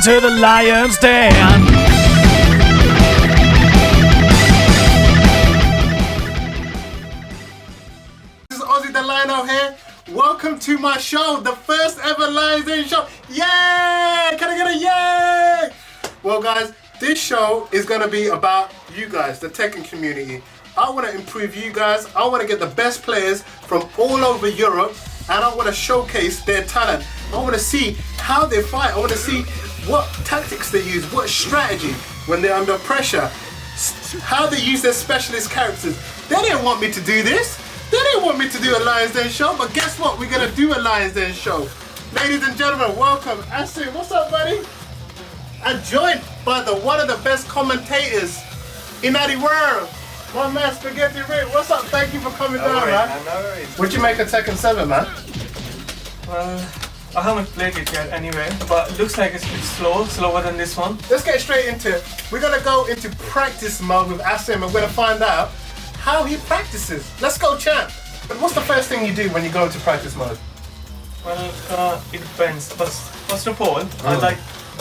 to the lion's den. This is Ozzy the Lino here. Welcome to my show, the first ever Lions Den show. Yay! Can I get a yay? Well, guys, this show is going to be about you guys, the Tekken community. I want to improve you guys. I want to get the best players from all over Europe, and I want to showcase their talent. I want to see how they fight. I want to see what tactics they use, what strategy when they're under pressure, how they use their specialist characters. They didn't want me to do this. They didn't want me to do a Lions Den show, but guess what? We're gonna do a Lions Den show. Ladies and gentlemen, welcome. Asim, what's up, buddy? I'm joined by one of the best commentators in the world. My man, Spaghetti Rick. What's up? Thank you for coming down, man. No worries. What'd you make of Tekken 7, man? Well, I haven't played it yet anyway, but it looks like it's a bit slower than this one. Let's get straight into it. We're gonna go into practice mode with Asim, and we're gonna find out how he practices. Let's go, champ. But what's the first thing you do when you go into practice mode? Well, it depends. First of all, I like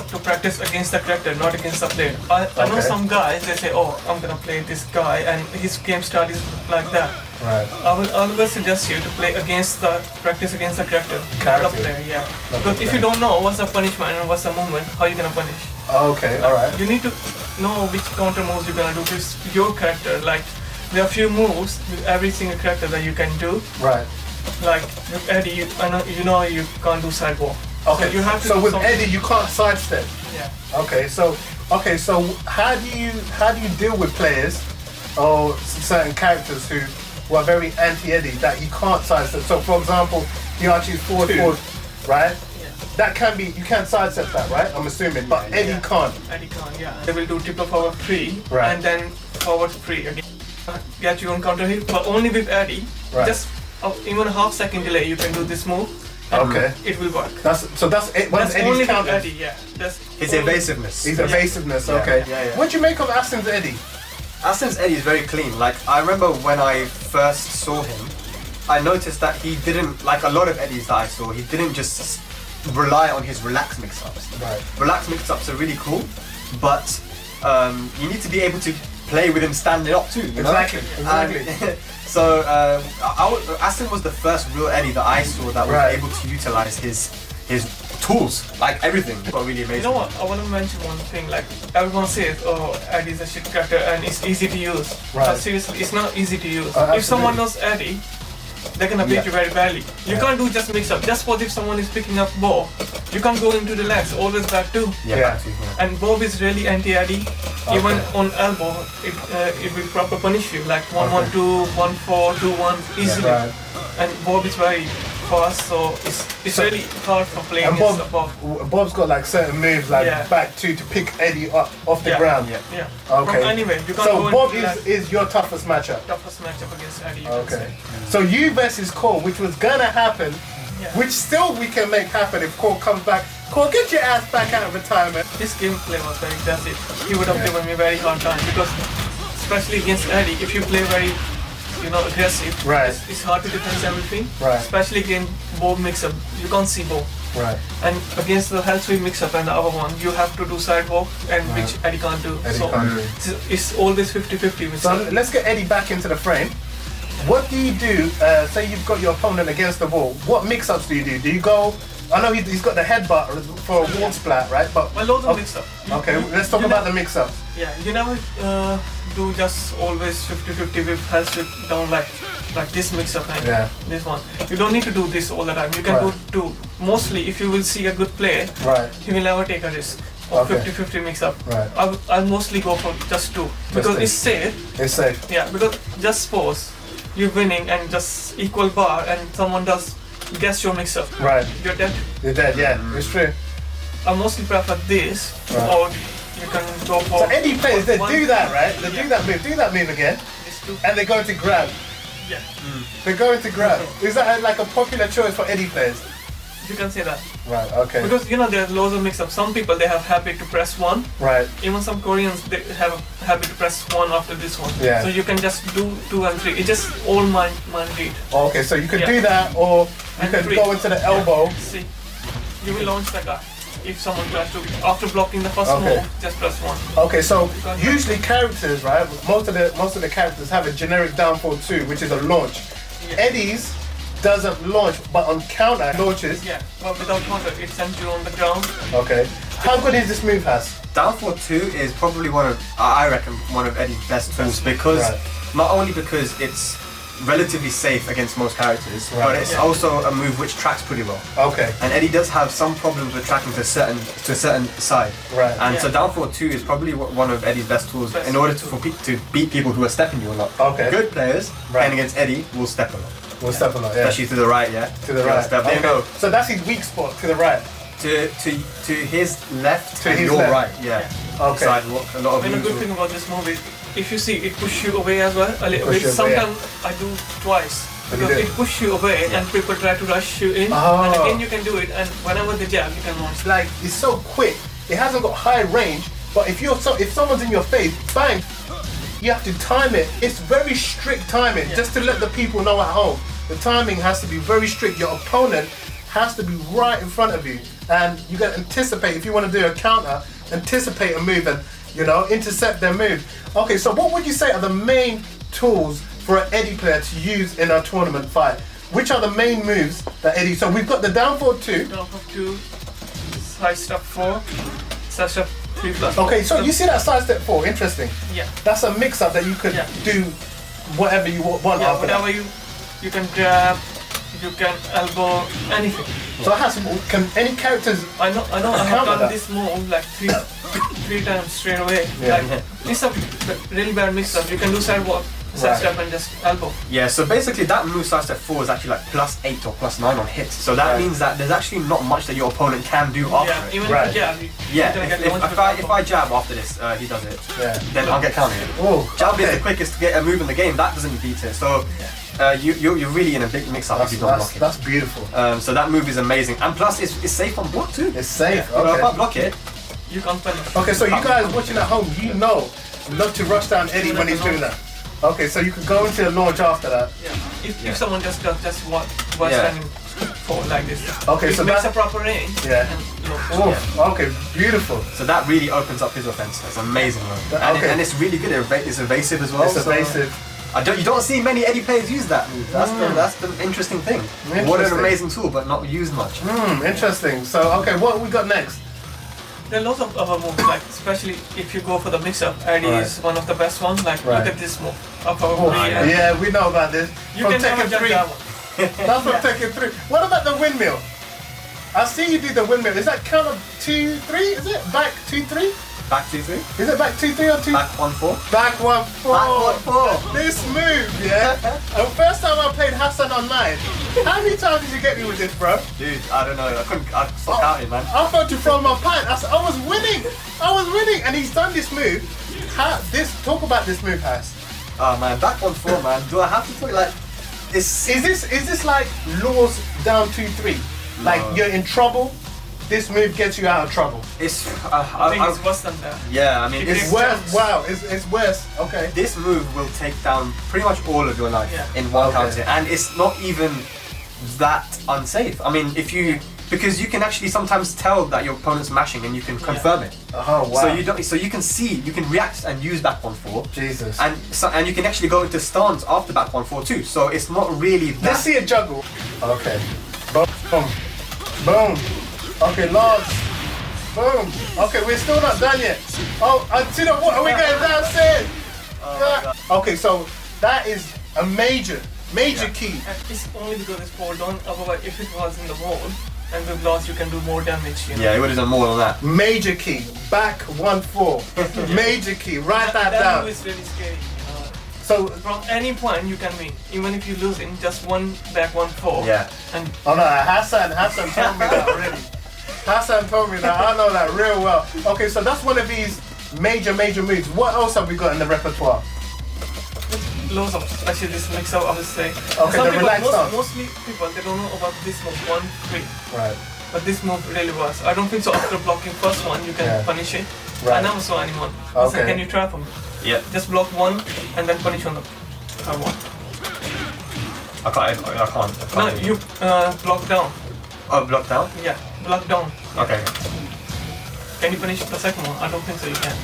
to practice against the character, not against the player. I know some guys, they say, oh, I'm gonna play this guy and his game style is like that. Right. I will always suggest you to practice against the character, not the player, yeah. Because if you don't know what's the punishment and what's the movement, how are you gonna punish? Okay, alright. You need to know which counter moves you're gonna do with your character. Like, there are a few moves with every single character that you can do. Right. Like with Eddie, you know you can't do sidewalk. Okay. So you have to. So with Eddie, you can't sidestep. Yeah. Okay. So how do you deal with players or certain characters who are very anti-Eddie that you can't sidestep? So for example, you are choose forward, right? Yeah. That can be, you can't sidestep that, right? I'm assuming, but Eddie can't. Eddie can't. Yeah. They will do triple forward 3 Right. and then forward 3 again. Get your own counter hit, but only with Eddie. Right. Just even a half-second delay, you can do this move. Okay. It will work. That's it. What is That's Eddie's only counter? with Eddie. Yeah. That's His only- evasiveness. His evasiveness. Okay. Yeah. What'd you make of Asim's Eddie? Asim's Eddie is very clean. Like, I remember when I first saw him, I noticed that he didn't, like a lot of Eddies that I saw, he didn't just rely on his relaxed mix-ups. Right. Relaxed mix-ups are really cool, but you need to be able to play with him standing up too, you know? Exactly. So Asim was the first real Eddie that I saw that was able to utilize his tools, like everything. It got really amazing. You know what? I want to mention one thing. Like everyone says, "Oh, Eddie's a shit character and it's easy to use." Right. But seriously, it's not easy to use. Absolutely. If someone knows Eddie, they're gonna beat you very badly. You can't do just mix up. Just suppose if someone is picking up Bob, you can't go into the legs. Always back two. Yeah. And Bob is really anti-Eddie. Even on elbow, it will proper punish you. Like 1-1-2, 1-4, 2-1 easily. Right. And Bob is very fast, so it's really hard for playing And against Bob. Bob's got like certain moves like back two to pick Eddie up off the ground. Yeah. Okay. From anyway, you can't So go Bob into is your toughest matchup. toughest matchup against Eddie. You can Okay. say. So you versus Cole, which was gonna happen, Yeah. which still we can make happen if Cole comes back. Cole, get your ass back out of retirement. His gameplay was very aggressive. He would have given me a very hard time because, especially against Eddie, if you play very, aggressive, Right. it's hard to defend everything. Right. Especially against Bob mix-up, you can't see Bob. Right. And against the health sweep mix-up and the other one, you have to do sidewalk, and which Eddie can't do. Eddie so can't do. it's always 50-50 with So let's get Eddie back into the frame. What do you do? Say you've got your opponent against the wall. What mix-ups do you do? Do you go? I know he's got the headbutt for a wall splat, right? But a lot of mix-up. Okay, let's talk about the mix-ups. Yeah, you never do just always 50-50 with health sweep down like this mix-up and this one. You don't need to do this all the time. You can do two. Mostly, if you will see a good player, he will never take a risk of 50-50 mix-up. Right. I'll mostly go for just two because it's safe. It's safe. Yeah, because just suppose you're winning and just equal bar and someone does guess your mix-up. Right. You're dead. You're dead. Yeah, it's true. I mostly prefer this, or you can go for. So Eddie players, they do that, right? They do that move again, and they go into grab. Yeah. They go into grab. Is that like a popular choice for Eddie players? You can say that. Right. Okay. Because there's loads of mix-ups. Some people they have habit to press one. Right. Even some Koreans they have a habit to press one after this one. Yeah. So you can just do 2 and 3. It's just all mind read. Okay, so you could do that, or you And could three. go into the elbow. See, you will launch the guy. if someone tries to, after blocking the first Okay. move, just press 1. Okay, so usually characters, right? Most of the characters have a generic downfall 2, which is a launch. Yeah. Eddie's doesn't launch, but on counter launches. Yeah, but without counter, it sends you on the ground. Okay. How good is this move, Has? Downfall 2 is probably I reckon, one of Eddie's best tools because, Right. not only because it's relatively safe against most characters, Right. but it's also a move which tracks pretty well. Okay. And Eddie does have some problems with tracking to a certain side. Right. And so Yeah. Downfall 2 is probably one of Eddie's best tools in order to beat people who are stepping you a lot. Okay. Good players Right. playing against Eddie will step a lot. We'll step on that, yeah. Especially to the right, yeah? To the Yeah, right. Step. There you Okay. go. So that's his weak spot, to the right. To his left To and his your left. right, yeah. Okay. Sidewalk, a lot of And a moves good will- thing about this move is, if you see, it pushes you away as well a little Push bit. you away, Sometimes I do twice But you because do. it pushes you away and people try to rush you in. Oh. And again, you can do it. And whenever they jab, you can launch. It's like, it's so quick. It hasn't got high range, but if someone's in your face, bang, you have to time it. It's very strict timing, just to let the people know at home. The timing has to be very strict. Your opponent has to be right in front of you. And you got to anticipate, if you want to do a counter, anticipate a move and, intercept their move. Okay, so what would you say are the main tools for an Eddie player to use in a tournament fight? Which are the main moves that Eddie... So we've got the downfall 2. Downfall 2, side step 4, side step 3 plus. Okay, so you see that side step 4, interesting. Yeah. That's a mix-up that you could Yeah. do whatever you want Yeah, after that. whatever you can grab, you can elbow, anything. So can any characters... I know I have Counter done that. this move like three times straight away. Yeah. Like, it's a really bad mix-up. You can do sidewalk, side Right. step and just elbow. Yeah, so basically that move side step 4 is actually like +8 or +9 on hits. So that Right. means that there's actually not much that your opponent can do after Yeah, it. even Right. if you jab, Yeah, you're gonna get if launched with I elbow. jab after this, he does it, Yeah. then I'll get countered. Oh, Jab is okay. the quickest to get a move in the game, that doesn't beat it. So you're really in a big mix-up if you don't block it. That's beautiful. So that move is amazing. And plus it's safe on block too. It's safe. You know, if I Okay. block it, You can't punish. Okay, so you guys watching at home, you know not to rush down Eddie when he's doing that. Okay, so you could go into a launch after that. Yeah. If someone just does just one Yeah. standing forward like this. Okay, it so makes that- a proper range. Yeah. And launch. Oh, okay, beautiful. so that really opens up his offense. It's amazing, man. Okay. And it's really good. It's evasive as well. It's so- evasive. You don't see many Eddie players use that move. That's the interesting thing. What an Interesting. amazing tool, but not used much. Interesting. So, okay, what we got next? There are lots of other moves, like especially if you go for the mix-up. Eddie Right. is one of the best ones. Like Right. look at this move. Up over Oh, three, and yeah, we know about this. you From can never Tekken jump 3. that one. That's from Tekken 3. What about the windmill? I see you do the windmill. Is that count of 2-3? Is it back 2-3? Back 2-3. Is it back 2-3 or 2? Back 1-4. Back 1-4. Back 1-4. This move, yeah. And first time I played Hassan online, how many times did you get me with this, bro? Dude, I don't know. I stopped counting, man. I thought to throw my pint. I was winning. And he's done this move. Talk about this move, Has. Oh man, back 1-4, man. Do I have to talk like? It's Is this like laws down 2-3? Like No. you're in trouble. This move gets you out of trouble. it's. I think it's worse than that. Yeah, I mean, It it's is Worse. Wow. It's worse. Okay. This move will take down pretty much all of your life Yeah. in one Okay. counter, and it's not even that unsafe. I mean, because you can actually sometimes tell that your opponent's mashing, and you can confirm it. Oh wow. So you can react and use back 1-4. Jesus. And you can actually go into stance after back 1-4 too. So it's not really that. Let's see a juggle. Okay. Boom. Boom. Okay, Lars. Boom. Okay, we're still not done yet. Oh, until the what are we going downstairs? Okay, so that is a major key. And it's only because it's fall down. Otherwise, if it was in the wall and with loss, you can do more damage. You know? Yeah, it would have done more than that. Major key. Back 1-4. Major key. Write that That down. move is really scary. So From any point you can win, even if you're losing, just one back 1-4. Yeah. And oh no, Hassan told me that already. Hassan told me that. I know that real well. Okay, so that's one of these major moves. What else have we got in the repertoire? loads of, especially this mix-up, I would say. Okay, Some the people, relaxed stance. mostly people, they don't know about this move, 1-3. Right. But this move really works. I don't think so after blocking first one, you can Yeah. punish it. Right. I never saw anyone. Okay. So can you try for me? Yeah. Just block one and then punish on the third one. I can't. No, you block down. Oh, block down? Yeah, block down. Okay. Can you punish the second one? I don't think so. You can.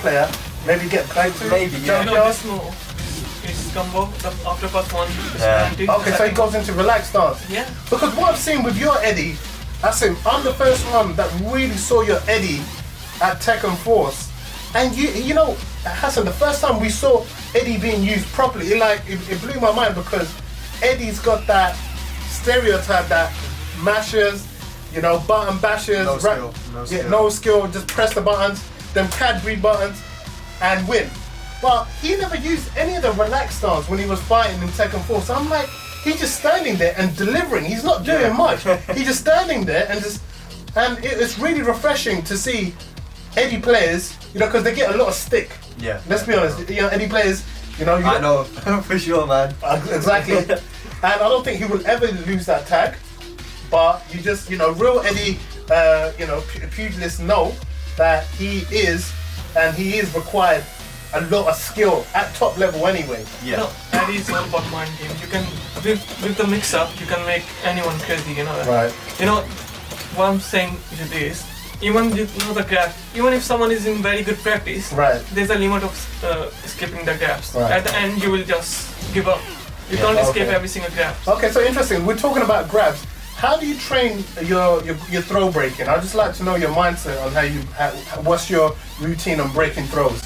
Player, maybe get back to Maybe, yeah. You know this move is combo. The after pass one is Yeah. guaranteed. Okay, The so he second goes into relaxed stance. Yeah. Because what I've seen with your Eddie, Asim, I'm the first one that really saw your Eddie at Tekken Force. And you know, Hassan, the first time we saw Eddie being used properly, it blew my mind because Eddie's got that stereotype that mashers, you know, button bashers, No skill, no yeah, skill. no skill, just press the buttons, them Cadbury buttons, and win. But he never used any of the relaxed stance when he was fighting in Tekken 4. So I'm like, he's just standing there and delivering. He's not doing much. He's just standing there and it's really refreshing to see Eddie players, you know, because they get a lot of stick. Yeah. Let's be honest, you know, Eddie players, you know. I know, for sure, man. Exactly. And I don't think he will ever lose that tag. But you just, you know, real Eddie, you know, pugilists know that he is required a lot of skill at top level anyway. You know, Eddie is all about mind games. You can, with the mix-up, you can make anyone crazy, you know that. Right. You know, what I'm saying is this, even you know the gap, even if someone is in very good practice, Right. there's a limit of skipping the gaps. Right. At the end, you will just give up. You can't escape every single gap. Okay, so interesting. We're talking about grabs. How do you train your throw breaking? I'd just like to know your mindset on what's your routine on breaking throws.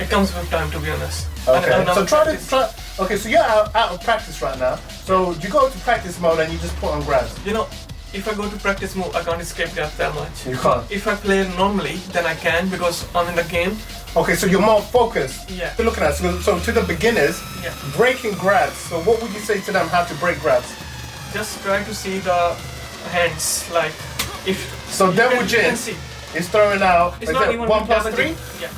It comes with time, to be honest. Okay, And so try. Okay, so you're out of practice right now. So you go to practice mode and you just put on grabs. You know, if I go to practice mode, I can't escape gaps that much. You can't. If I play normally, then I can because I'm in the game. Okay, so you're more focused. Yeah. You're looking at so to the beginners, Yeah. breaking grabs. So what would you say to them how to break grabs? Just try to see the hands, like if. So you Devil can Jin see. is throwing out. It's Is not that even 1 plus double 3? jig. Yeah.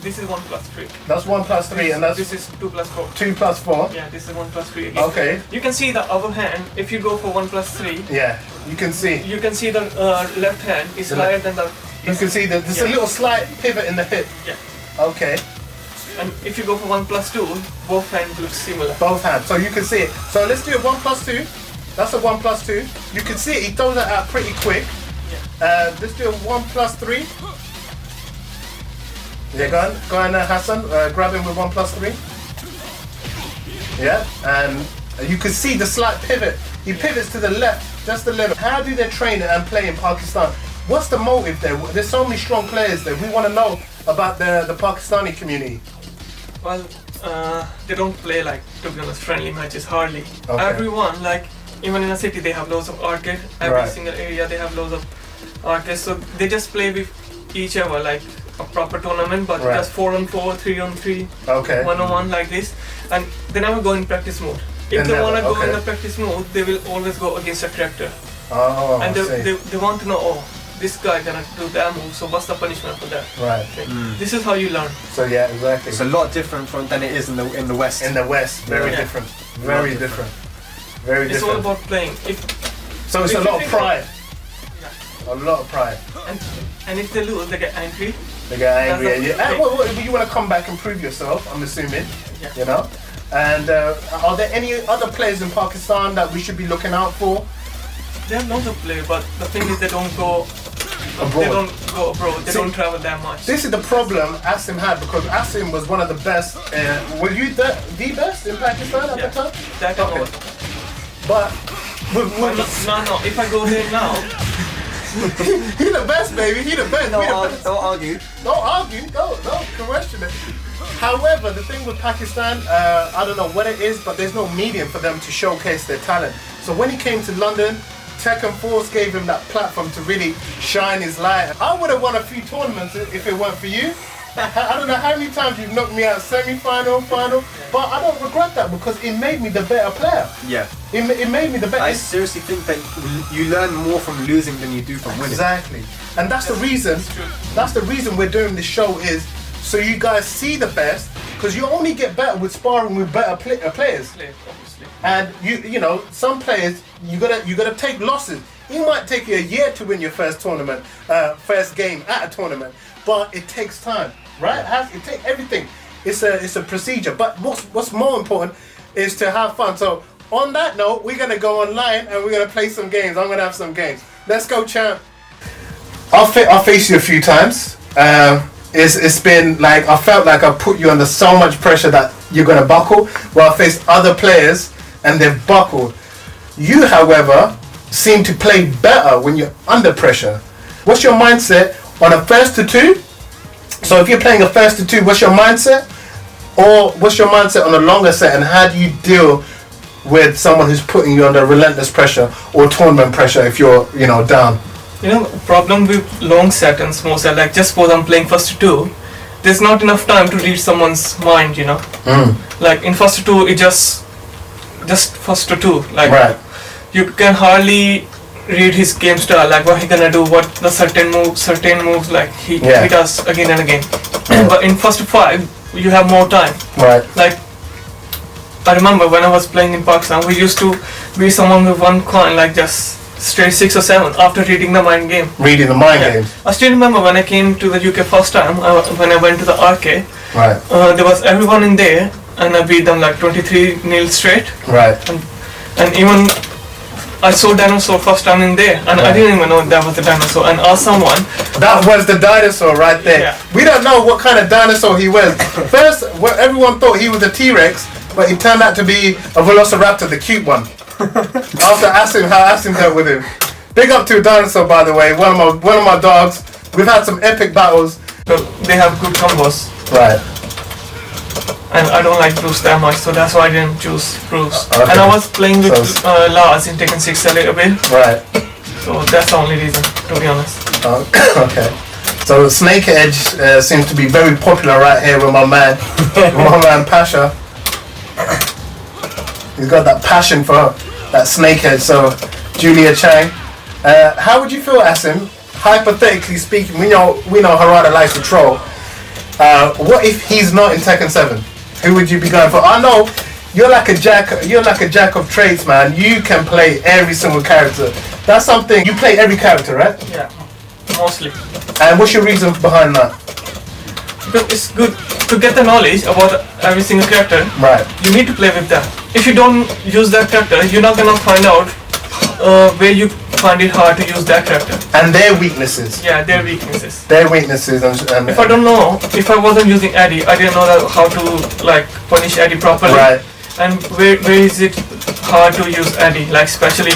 This is 1 plus 3. That's 1 plus 3, and that's This is 2 plus 4. 2 plus 4. Yeah, this is 1 plus 3 again. Okay. You can see the other hand. If you go for 1 plus 3, Yeah, you can see. you can see the left hand is The higher than the. You can see that there's a Yeah. little slight pivot in the hip. Yeah. Okay, And if you go for 1 plus 2, both hands look similar. both hands. So you can see it. So let's do a 1 plus 2. That's a 1 plus 2. You can see it. He throws that out pretty quick. Yeah. Let's do a 1 plus 3. Yeah, go on, Hassan. Grab him with 1 plus 3. Yeah, and you can see the slight pivot. He pivots to the left, just a little. How do they train and play in Pakistan? What's the motive there? There's so many strong players there. We want to know about the Pakistani community. Well, they don't play like, to be honest, friendly matches hardly. Okay. Everyone, like, even in a city, they have loads of arcade. Every Right. single area, they have loads of arcades. So they just play with each other like a proper tournament, but Right. just 4-on-4, 3-on-3, Okay. 1-on-1 like this. And they never go in practice mode. If They they want to never, go in okay. the practice mode, they will always go against a character. Oh, And I see. they want to know, oh, this guy gonna do that move, so what's the punishment for that? Right. Okay. This is how you learn. So yeah, exactly. It's a lot different than it is in the West. In the West, very Yeah. different. Very different. Very It's all different. about playing. So it's if a you lot of think pride. Yeah. A lot of pride. And if they lose, they get angry. They get angry That's at you. the And thing. you want to come back and prove yourself, I'm assuming. Yeah. You know? And are there any other players in Pakistan that we should be looking out for? They have lots of play, but the thing is they don't go Abroad. They don't go abroad. They See, don't travel that much. This is the problem Asim had because Asim was one of the best. Were you the best in Pakistan at Yeah. the time? That I know. Okay. But No. If I go there now, he the best, baby. He the best. Don't We the argue. best. Don't argue. Don't argue. Don't question it. However, the thing with Pakistan, I don't know what it is, but there's no medium for them to showcase their talent. So when he came to London, Tekken Force gave him that platform to really shine his light. I would have won a few tournaments if it weren't for you. I don't know how many times you've knocked me out semi-final, final, but I don't regret that because it made me the better player. Yeah. It made me the better. I seriously think that you learn more from losing than you do from winning. Exactly. And that's the reason. That's the reason we're doing this show is so you guys see the best because you only get better with sparring with better players. play obviously. And you know some players you gotta take losses. It might take you a year to win your first tournament, first game at a tournament, but it takes time, right? It takes everything. It's a procedure. But what's more important is to have fun. So on that note, we're gonna go online and we're gonna play some games. I'm gonna have some games. Let's go, champ. I'll face you a few times. It's been like I felt like I put you under so much pressure that you're gonna buckle. Well, I faced other players and they've buckled. You, however, seem to play better when you're under pressure. What's your mindset on a first to two? So if you're playing a first to two, what's your mindset? Or what's your mindset on a longer set, and how do you deal with someone who's putting you under relentless pressure or tournament pressure if you're, down? Problem with long set and small set, like just suppose I'm playing first to two, there's not enough time to read someone's mind, Like in first to two, it just first to two. Like right. You can hardly read his game style, like what he gonna do, what the certain moves like he does again and again. But in first to five, you have more time. Right. Like I remember when I was playing in Pakistan, we used to be someone with one coin, like just straight 6 or 7 after reading the mind game. Reading the mind game. I still remember when I came to the UK first time, when I went to the arcade. Right. There was everyone in there, and I beat them like 23-0 straight. Right. And even I saw dinosaur first time in there, and I didn't even know that was the dinosaur. And asked someone. That was the dinosaur right there. Yeah. We don't know what kind of dinosaur he was. First, everyone thought he was a T-Rex, but he turned out to be a Velociraptor, the cute one. After how Asim dealt with him. Big up to a dinosaur, by the way. One of my dogs. We've had some epic battles. So they have good combos. Right. And I don't like Bruce that much, so that's why I didn't choose Bruce. Okay. And I was playing with Lars in Tekken 6 a little bit. Right. So that's the only reason, to be honest. Okay. So Snake Edge seems to be very popular right here with my man, Pasha. He's got that passion for that Snake Edge. So Julia Chang, how would you feel, Asim? Hypothetically speaking, we know Harada likes to troll. What if he's not in Tekken 7? Who would you be going for? I know you're like a jack of trades, man. You can play every single character. That's something, you play every character, right? Yeah, mostly. And what's your reason behind that? Because it's good to get the knowledge about every single character. Right. You need to play with that. If you don't use that character, you're not gonna find out where you find it hard to use that character. And their weaknesses. Yeah, their weaknesses. Their weaknesses and if I don't know, if I wasn't using Eddie, I didn't know that how to like punish Eddie properly. Right. And where is it hard to use Eddie? Like especially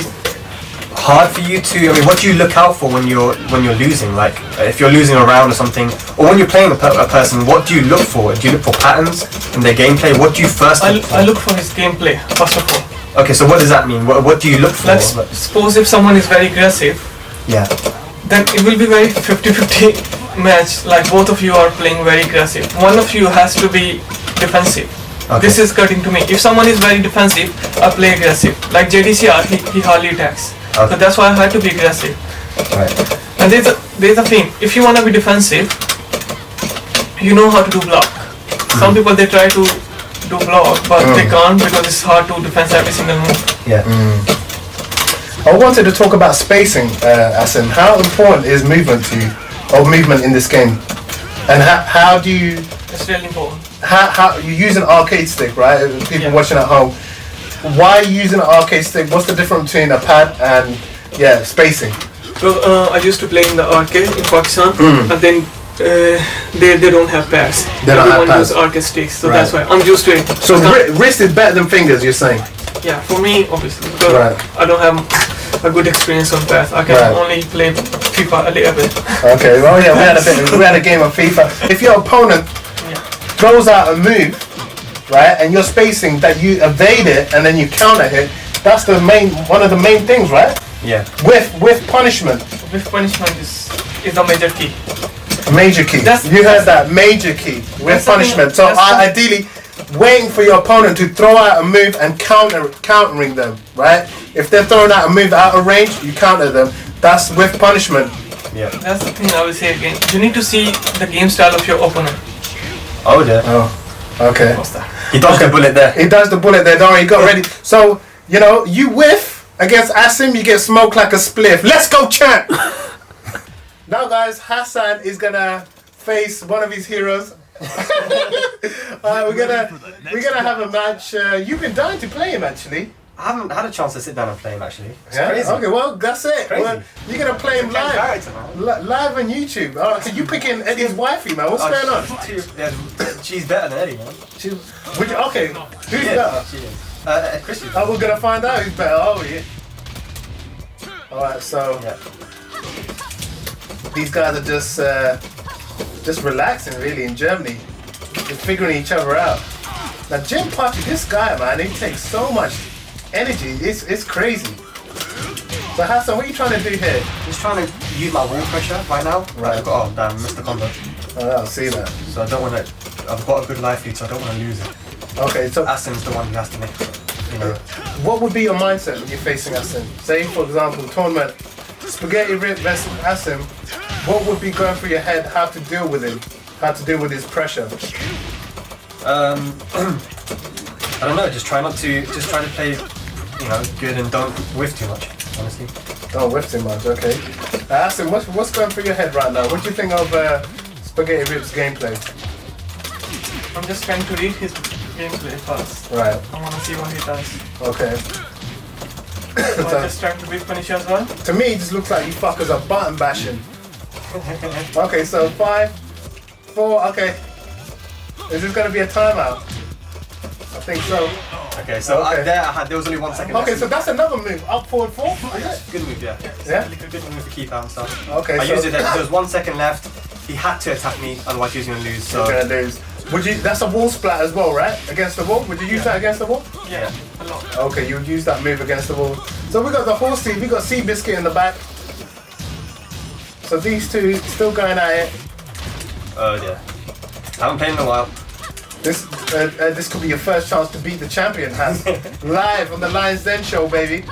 hard for you to. I mean, what do you look out for when you're losing? Like, if you're losing a round or something, or when you're playing a person, what do you look for? Do you look for patterns in their gameplay? What do you first look for? I look for his gameplay first of all. Okay, so what does that mean? What do you look for? Let's suppose if someone is very aggressive. Yeah. Then it will be very 50-50 match. Like both of you are playing very aggressive. One of you has to be defensive. Okay. This is cutting to me. If someone is very defensive, I play aggressive. Like JDCR, he hardly attacks. Okay. So that's why I had to be aggressive. Right. And there's a thing. If you want to be defensive, you know how to do block. Some people they try to do block, but they can't because it's hard to defend every single move. Yeah. I wanted to talk about spacing, Asim. How important is movement to you, or movement in this game? And how do you? It's really important. How you use an arcade stick, right? People watching at home. Why are you using an arcade stick? What's the difference between a pad and spacing? So I used to play in the arcade in Pakistan, and then they don't have pads. They don't have Everyone pads. uses arcade sticks, so Right. that's why I'm used to it. So wrist is better than fingers, you're saying? Yeah, for me obviously, because Right. I don't have a good experience on pads. I can only play FIFA a little bit. Okay, well yeah, we had a game of FIFA. If your opponent throws out a move, right, and you're spacing that you evade it and then you counter hit, that's one of the main things, right? Yeah. With punishment. With punishment is the major key. Major key. You heard that, major key with punishment. So ideally, waiting for your opponent to throw out a move and countering them, right? If they're throwing out a move out of range, you counter them. That's with punishment. Yeah. That's the thing I will say again. You need to see the game style of your opponent. Oh yeah. Oh, okay. What's that? He dodged the bullet there. He does the bullet there. Don't worry, he got ready. So, you whiff against Asim, you get smoked like a spliff. Let's go, champ! Now, guys, Hassan is gonna face one of his heroes. We're gonna have a match. You've been dying to play him, actually. I haven't had a chance to sit down and play him actually. It's Yeah? crazy. Okay, well, that's it. Crazy. Well, you're going to play him live. Character, man. Live on YouTube. All right, so you picking Eddie's wifey, man. What's going on? She's better than Eddie, man. Okay, who's better? She is. Christian. Oh, we're going to find out who's better, are we? Alright, so Yeah. these guys are just relaxing, really, in Germany. They're figuring each other out. Now, Jim Patrick, this guy, man, he takes so much energy. It's crazy. So, Hassan, what are you trying to do here? Just trying to use my wall pressure right now. Right. Oh, damn, missed the combo. Oh, I'll see that. So I don't want to. I've got a good life lead, so I don't want to lose it. Okay, so Asim's the one who has to make it. You know. what would be your mindset when you're facing Asim? Say, for example, tournament, Spaghetti Rip versus Asim. What would be going through your head? How to deal with him? How to deal with his pressure? I don't know. Just try to play, good and don't whiff too much. Honestly. Don't whiff too much. Okay. Asim, what's going through your head right now? What do you think of Spaghetti Rip's gameplay? I'm just trying to read his gameplay first. Right. I want to see what he does. Okay. So I'm just trying to beat punish as well. To me, it just looks like you fuckers are button bashing. Okay, so 5, 4. Okay. Is this gonna be a timeout? I think so. Okay, so Okay. there was only 1 second. Okay, left. so that's another move. Up, forward, 4. Good move, yeah. Yeah? Good move to keep out and stuff. Okay, I so used it there. There was 1 second left. He had to attack me, otherwise he was gonna lose. So you're gonna lose. Would you? That's a wall splat as well, right? Against the wall. Would you use that against the wall? Yeah, a lot. Okay, you would use that move against the wall. So we got the horse team. We got Seabiscuit in the back. So these two still going at it. yeah. I haven't played in a while. This could be your first chance to beat the champion, Hans. Live on the Lions Den show, baby.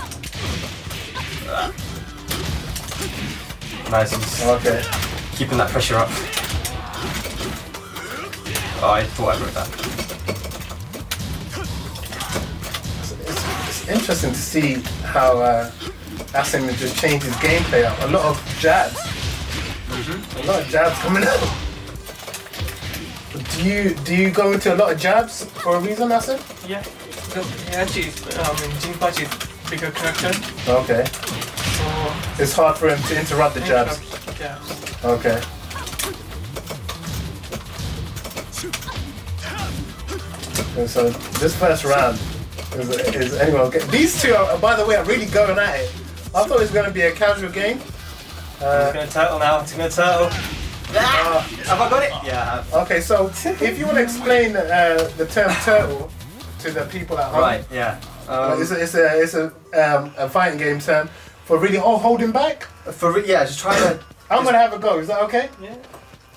Nice. He's Okay. keeping that pressure up. Oh, I thought I broke that. It's interesting to see how Asim has just changed his gameplay up. A lot of jabs. A lot of jabs coming out. Do you go into a lot of jabs for a reason, Asim? Yeah. Because he actually, Jinpachi is bigger character. Okay. So It's hard for him to interrupt the jabs. Jabs. Okay. And so this first round is anyone get these two are, by the way, are really going at it. I thought it was going to be a casual game. It's gonna turtle now. It's gonna turtle. Have I got it? Yeah, I have. Okay, so if you want to explain the term turtle to the people at home, Right. Yeah. it's a fighting game term for really holding back. Just try to. I'm gonna have a go. Is that okay? Yeah.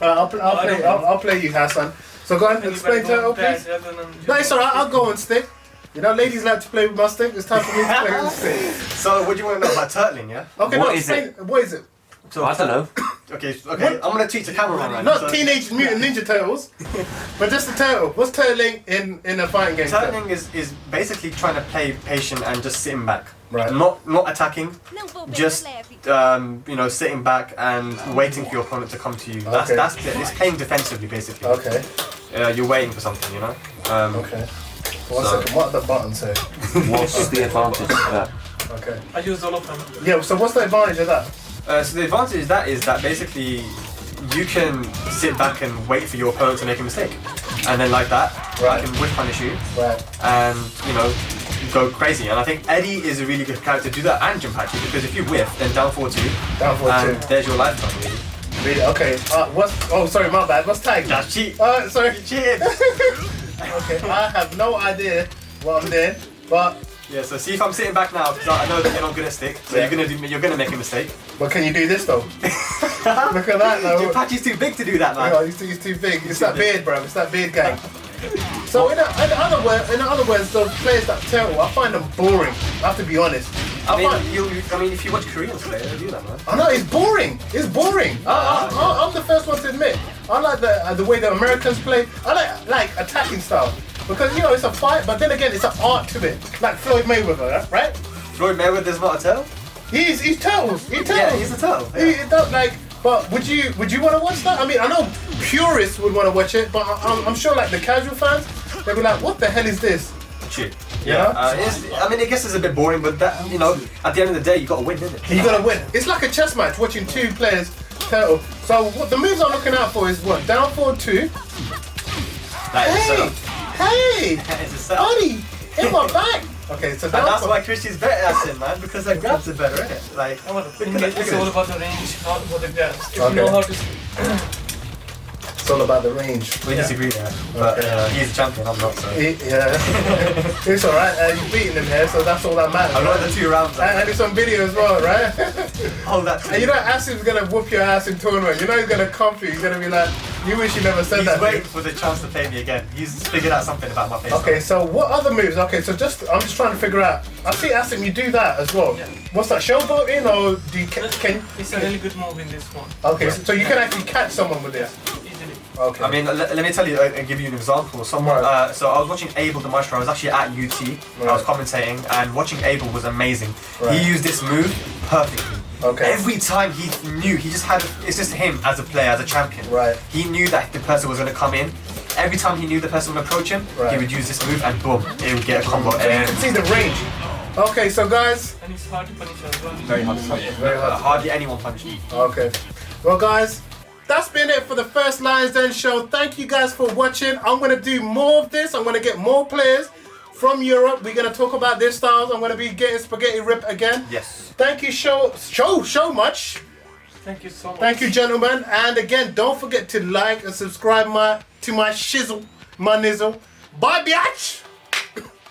I'll play you, Hassan. So go ahead and explain turtle, please. No, it's alright. I'll go on stick. You know, ladies like to play with my stick. It's time for me to play with the stick. So, what do you want to know about turtling? Yeah. Okay, What no, is explain. What is it? So I don't know. Okay. I'm gonna teach the cameraman right now. Not So, Teenage Mutant Ninja Turtles, but just the turtle. What's turtling in a fighting game? turtling is basically trying to play patient and just sitting back. Right. Not attacking. Just sitting back and waiting for your opponent to come to you. Okay. That's it. It's playing defensively basically. Okay. You're waiting for something, you know. Okay. One second. What are the buttons say? What's the advantage of that? Okay. I use all of them. Yeah. So what's the advantage of that? So the advantage of that is that basically you can sit back and wait for your opponent to make a mistake, and then like that, Right. I can whiff punish you Right. and go crazy. And I think Eddie is a really good character to do that and jump at you, because if you whiff, then down 4-2, Down for and two. there's your lifetime. Really. Really? Okay. Oh, sorry, my bad. What's tag? That's cheat. Sorry. You cheated. Okay. I have no idea what I'm doing, but Yeah. So see if I'm sitting back now, because I know that you're not gonna stick. So Yeah. you're gonna make a mistake. can you do this though? Look at that though. Your patch is too big to do that, man. Oh, he's too big. It's that beard, bro. It's that beard gang. So in other words, those players that turtle, I find them boring. I have to be honest. I mean, if you watch Koreans play, they do that, man. I know it's boring. It's boring. I'm the first one to admit. I like the way the Americans play. I like attacking style because it's a fight, but then again it's an art to it. Like Floyd Mayweather, right? Floyd Mayweather's not a turtle. He's turtles. He's turtles. Yeah, he's a turtle. Yeah. He don't like. But would you want to watch that? I mean, I know purists would want to watch it, but I'm sure like the casual fans, they'll be like, "What the hell is this?" Shit. You know? I mean, I guess it's a bit boring, but that, you know, at the end of the day, you got to win, isn't it? You gotta win. It's like a chess match watching two players turtle. So what the moves I'm looking out for is what? Down forward 2. That is a Hey! setup. Hey! That is a setup. Buddy! In my back! Okay, so And down that's forward. why Christian's better at it, man, because their grabs are better, isn't it? Like, It's all about the range, not about the grabs. If Okay. you know how to. It's all about the range. we disagree there. But he's a champion, I'm not, so. Yeah. It's alright, you've beaten him here, so that's all that matters. I've got right? the 2 rounds. And it's on video as well, right? Hold that. And you know Asim's gonna whoop your ass in tournament. You know he's gonna come for you. He's gonna be like, you wish you never said He's that. waiting for the chance to play me again. He's figured out something about my face. Okay, so what other moves? Okay, so I'm just trying to figure out. I see Asim, you do that as well. Yeah. What's that, showboating or do you can? It's a really good move in this one. Okay, so you can actually catch someone with this. Easily. Okay. I mean, let me tell you and give you an example. Someone, Right. so I was watching Abel the Maestro. I was actually at UT. I was commentating, and watching Abel was amazing. Right. He used this move perfectly. Okay. Every time he knew, he just had. It's just him as a player, as a champion. Right. He knew that the person was going to come in. Every time he knew the person would approach him, Right. he would use this move, and boom, it would get a combo. So you can see the range. Okay, so guys. And it's hard to punish as well. Very hard to punish. Very hard to Hardly anyone punished him. Okay. Well, guys, that's been it for the first Lions Den show. Thank you guys for watching. I'm going to do more of this. I'm going to get more players from Europe. We're going to talk about their styles. I'm going to be getting Spaghetti Rip again. Yes. Thank you so much. Thank you so much. Thank you, gentlemen. And again, don't forget to like and subscribe to my shizzle, my nizzle. Bye, biatch.